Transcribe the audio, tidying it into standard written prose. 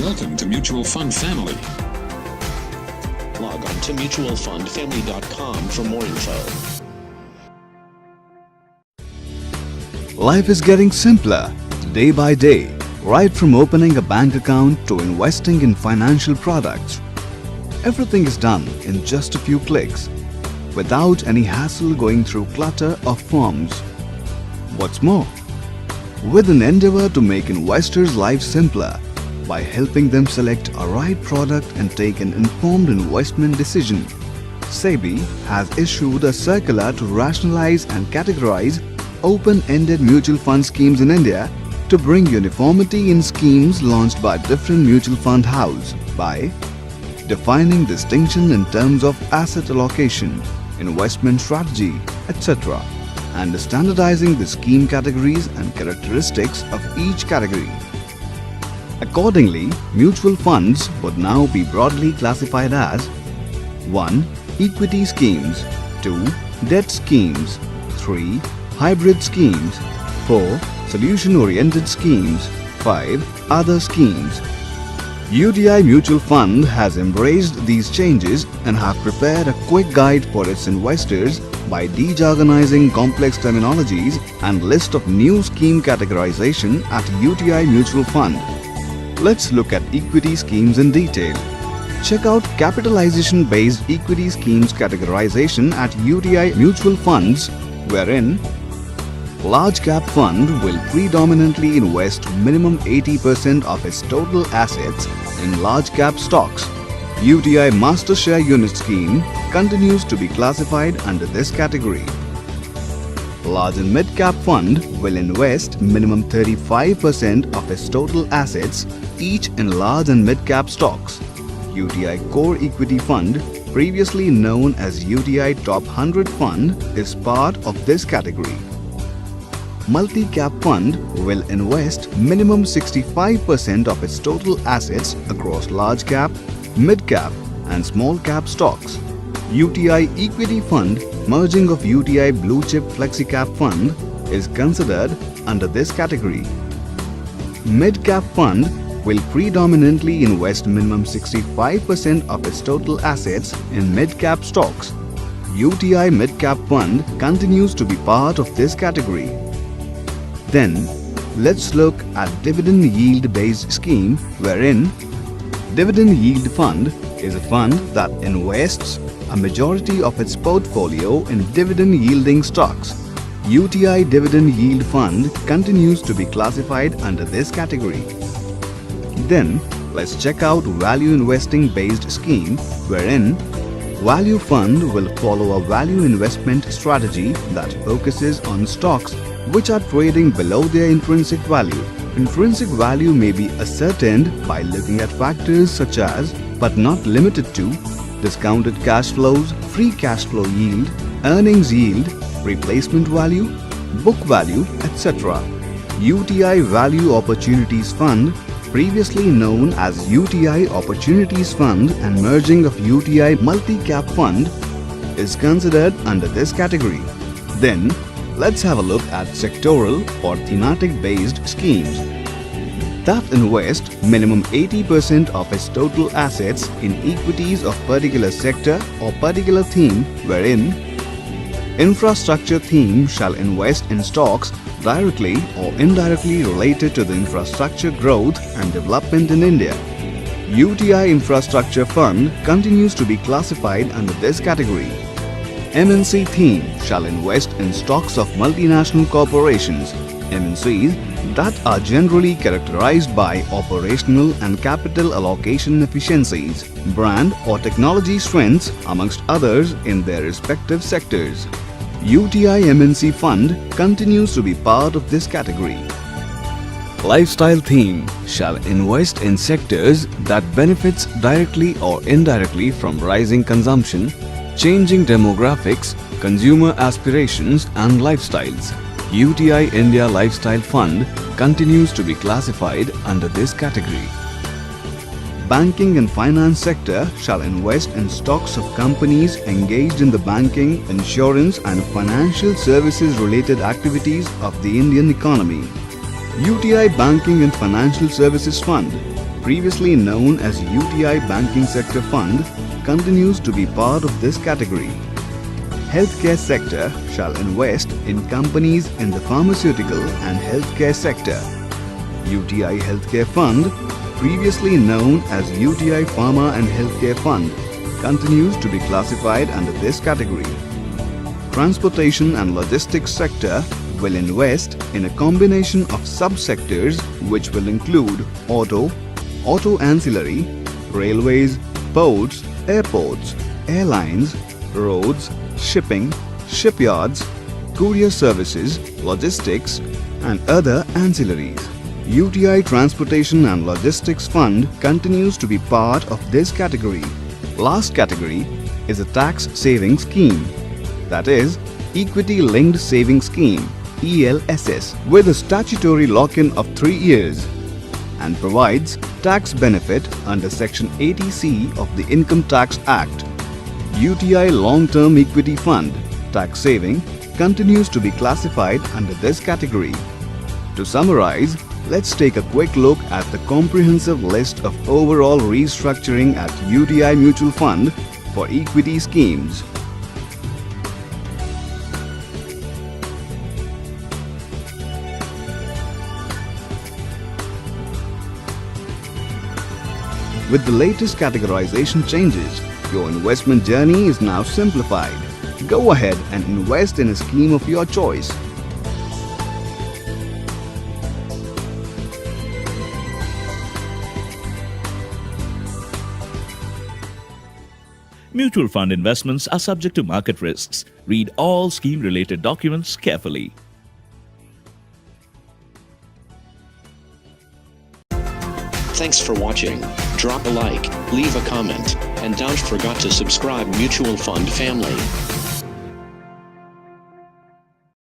Welcome to Mutual Fund Family. Log on to mutualfundfamily.com for more info. Life is getting simpler day by day, right from opening a bank account to investing in financial products. Everything is done in just a few clicks, without any hassle going through clutter of forms. What's more, with an endeavor to make investors' lives simpler by helping them select a right product and take an informed investment decision, SEBI has issued a circular to rationalize and categorize open-ended mutual fund schemes in India to bring uniformity in schemes launched by different mutual fund houses by defining distinction in terms of asset allocation, investment strategy, etc., and standardizing the scheme categories and characteristics of each category. Accordingly, mutual funds would now be broadly classified as 1. Equity schemes, 2. Debt schemes, 3. Hybrid schemes, 4. Solution-oriented schemes, 5. Other schemes. UTI Mutual Fund has embraced these changes and have prepared a quick guide for its investors by dejargonizing complex terminologies and list of new scheme categorization at UTI Mutual Fund. Let's look at equity schemes in detail. Check out capitalization-based equity schemes categorization at UTI Mutual Funds, wherein large cap fund will predominantly invest minimum 80% of its total assets in large cap stocks. UTI Master Share Unit Scheme continues to be classified under this category. Large and mid cap fund will invest minimum 35% of its total assets each in large and mid cap stocks. UTI Core Equity Fund, previously known as UTI Top 100 Fund, is part of this category. Multi-cap fund will invest minimum 65% of its total assets across large cap, mid cap and small cap stocks. UTI Equity Fund, merging of UTI Blue Chip Flexi Cap Fund, is considered under this category. Mid cap fund will predominantly invest minimum 65% of its total assets in mid cap stocks. UTI Mid Cap Fund continues to be part of this category. Then, let's look at dividend yield-based scheme, wherein dividend yield fund is a fund that invests a majority of its portfolio in dividend-yielding stocks. UTI Dividend Yield Fund continues to be classified under this category. Then, let's check out value investing-based scheme, wherein value fund will follow a value investment strategy that focuses on stocks which are trading below their intrinsic value. Intrinsic value may be ascertained by looking at factors such as, but not limited to, discounted cash flows, free cash flow yield, earnings yield, replacement value, book value, etc. UTI Value Opportunities Fund, previously known as UTI Opportunities Fund and merging of UTI Multi-Cap Fund, is considered under this category. Then, let's have a look at sectoral or thematic-based schemes that invest minimum 80% of its total assets in equities of particular sector or particular theme, wherein infrastructure theme shall invest in stocks directly or indirectly related to the infrastructure growth and development in India. UTI Infrastructure Fund continues to be classified under this category. MNC theme shall invest in stocks of multinational corporations, MNCs, that are generally characterized by operational and capital allocation efficiencies, brand or technology strengths, amongst others in their respective sectors. UTI MNC Fund continues to be part of this category. Lifestyle theme shall invest in sectors that benefits directly or indirectly from rising consumption, changing demographics, consumer aspirations and lifestyles. UTI India Lifestyle Fund continues to be classified under this category. Banking and finance sector shall invest in stocks of companies engaged in the banking, insurance and financial services related activities of the Indian economy. UTI Banking and Financial Services Fund, previously known as UTI Banking Sector Fund, continues to be part of this category. Healthcare sector shall invest in companies in the pharmaceutical and healthcare sector. UTI Healthcare Fund, previously known as UTI Pharma and Healthcare Fund, continues to be classified under this category. Transportation and logistics sector will invest in a combination of subsectors which will include auto ancillary, railways, ports, airports, airlines, roads, shipping, shipyards, courier services, logistics, and other ancillaries. UTI Transportation and Logistics Fund continues to be part of this category. Last category is a tax saving scheme, that is, Equity Linked Saving Scheme (ELSS) with a statutory lock-in of 3 years and provides tax benefit under Section 80C of the Income Tax Act. UTI Long-Term Equity Fund tax saving continues to be classified under this category. To summarize, let's take a quick look at the comprehensive list of overall restructuring at UTI Mutual Fund for equity schemes. With the latest categorization changes, your investment journey is now simplified. Go ahead and invest in a scheme of your choice. Mutual fund investments are subject to market risks. Read all scheme-related documents carefully. Thanks for watching. Drop a like, leave a comment, and don't forget to subscribe Mutual Fund family.